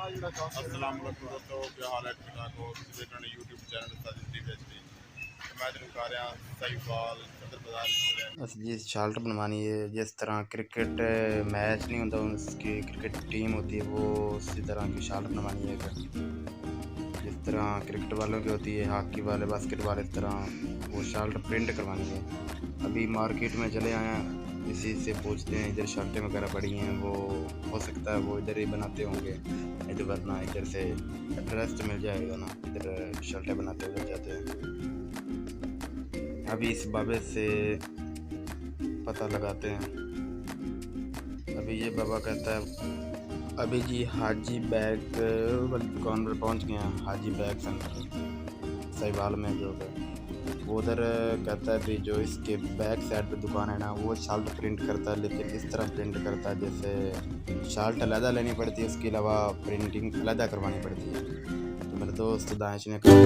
अस्सलाम वालेकुम दोस्तों, क्या हाल है? ठीक ठाक हो? देख रहे YouTube channel Sajid TV HD. मैं तेन कर रहा साहिवाल सदर बाजार। बस जी शर्ट बनवानी है, जिस तरह क्रिकेट मैच नहीं होता उसकी क्रिकेट टीम होती है, वो उसी तरह की शर्ट बनवानी है। जिस तरह क्रिकेट वालों की होती है, हॉकी वाले, बास्केट वाले, इस तरह वो शर्ट प्रिंट करवानी है। अभी मार्केट में चले आए हैं, इसी से पूछते हैं। इधर शर्टें वगैरह पड़ी हैं, वो हो सकता है वो इधर ही बनाते होंगे, इधर वरना इधर से एड्रेस तो मिल जाएगा ना, इधर शर्टें बनाते हुए जाते हैं। अभी इस बाबे से पता लगाते हैं। अभी ये बाबा कहता है, अभी जी हाजी बैग वाली दुकान पर पहुंच गए हैं। हाजी बैग सेंटर साहिवाल में जो है, वो उधर कहता है भी जो इसके बैक साइड पे दुकान है ना, वो शर्ट प्रिंट करता है, लेकिन इस तरह प्रिंट करता है जैसे शर्ट अलहदा लेनी पड़ती है, उसके अलावा प्रिंटिंग अलहदा करवानी पड़ती है। तो मेरे दोस्त दानिश ने कहा